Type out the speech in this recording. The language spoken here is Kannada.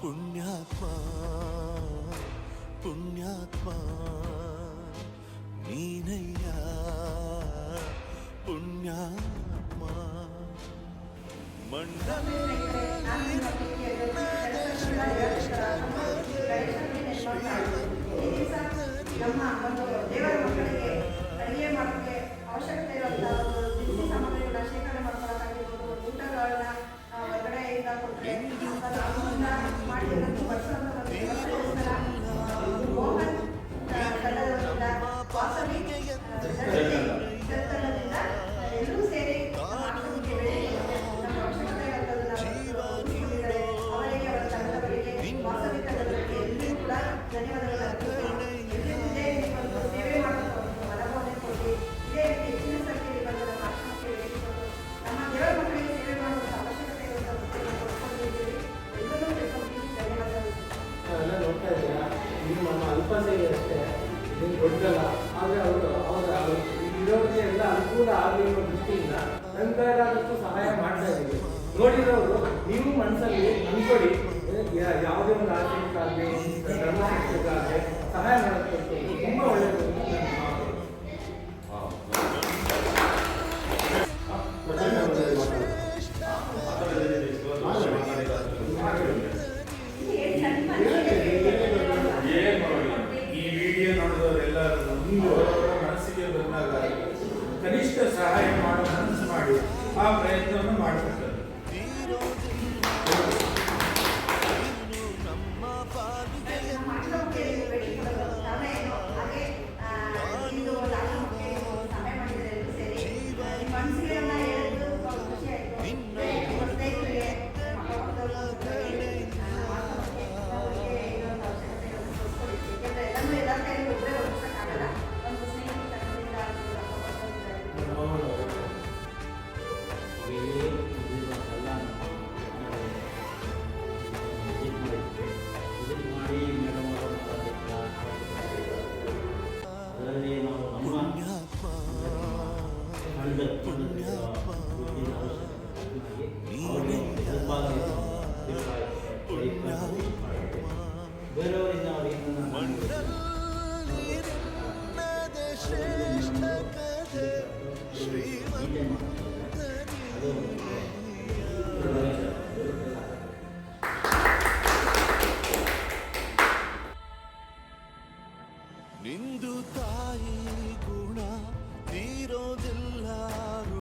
ಪುಣ್ಯಾತ್ಮ ಪುಣ್ಯಾತ್ಮ ನೀನಯ್ಯ ಪುಣ್ಯಾತ್ಮ ಮಂಡಲ ನಮ್ಮ ಒಂದು ದೇವರ ಮಕ್ಕಳಿಗೆ ಅಡುಗೆ ಮಾಡೋಕ್ಕೆ ಅವಶ್ಯಕತೆ ಇರುವಂತಹ ಒಂದು ದಿನಸಿ ಸಾಮಗ್ರಿಗಳನ್ನ ಶೇಖರಣೆ ಮಾಡ್ಕೊಳ್ಳೋದಾಗಿರ್ಬೋದು, ಊಟಗಳನ್ನ ಹೊರಗಡೆಯಿಂದ ಕೊಟ್ಟರೆ ಮಾಡಿರೋದು ಬಡಿಸುವಂಥ ಮೋಹನ್ ತಂಡದಿಂದ ವಾಸವಿ ತಂಡದಿಂದ ಎಲ್ಲರೂ ಸೇರಿ ಆಶ್ರಮಕ್ಕೆ ನಮ್ಮ ಅವಶ್ಯಕತೆ ಇರುವಂಥದ್ದನ್ನ ಅವರಿಗೆ ಅವರ ತಂಡದವರಿಗೆ ವಾಸವಿ ತಂಡದವರಿಗೆ ಎಲ್ಲರೂ ಕೂಡ ಧನ್ಯವಾದಗಳು ಅರ್ಪಿಸ್ತೀನಿ. ಇದೇ ಒಂದು ಸೇವೆ ಮಾಡೋದು ಮನೋಭಾವನೆ ಕೊಟ್ಟು ಇದೇ ರೀತಿ ಹೆಚ್ಚಿನ ಸಂಖ್ಯೆಯಲ್ಲಿ ಬಂದು ನಮ್ಮ ಆಶ್ರಮಕ್ಕೆ ಹೇಳಿಕೊಂಡು ನಮ್ಮ ದೇವರ ಮಕ್ಕಳಿಗೆ ಸೇವೆ ಮಾಡುವಂಥ ಅವಶ್ಯಕತೆ ಇರುವಂಥ ವೃತ್ತಿಯನ್ನು ಕೊಡ್ಕೊಂಡಿದ್ದೀವಿ. ಎಲ್ಲರೂ ತಿಳ್ಕೊಂಡಿದ್ದೀವಿ. ಧನ್ಯವಾದಗಳು. ಎಲ್ಲ ನೋಡ್ತಾ ಇದ್ದೀರಾ, ಇದು ನಮ್ಮ ಅಲ್ಪ ಸೇವೆ ಅಷ್ಟೇ, ಇದನ್ನು ದೊಡ್ಡಲ್ಲ. ಆದರೆ ಅವರ ಇರೋರಿಗೆ ಎಲ್ಲ ಅನುಕೂಲ ಆಗಲಿ ಅನ್ನೋ ದೃಷ್ಟಿಯಿಂದ ನಂತರದಷ್ಟು ಸಹಾಯ ಮಾಡ್ತಾ ಇದ್ದೀವಿ. ನೋಡಿರೋರು ನೀವು ಮನಸ್ಸಲ್ಲಿ ಅಂದ್ಕೊಡಿ, ಯಾವುದೇ ಒಂದು ಆಚರಣೆಗಾಗಲಿ ಧರ್ಮಶಕ್ತಿಗಾಗಲಿ ಸಹಾಯ ಮಾಡೋದಕ್ಕೆ ತುಂಬ ಒಳ್ಳೆಯದು. ಈ ವಿಡಿಯೋ ನೋಡಿದವರೆಲ್ಲರೂ ಮನಸ್ಸಿಗೆ ಬಂದಾಗ ಕನಿಷ್ಠ ಸಹಾಯ ಮಾಡೋ ಮನಸ್ಸು ಮಾಡಿ ಆ ಪ್ರಯತ್ನವನ್ನು ಮಾಡಬೇಕು. ಬೇರೆಯವರಿಂದ ಶ್ರೀಮಂತ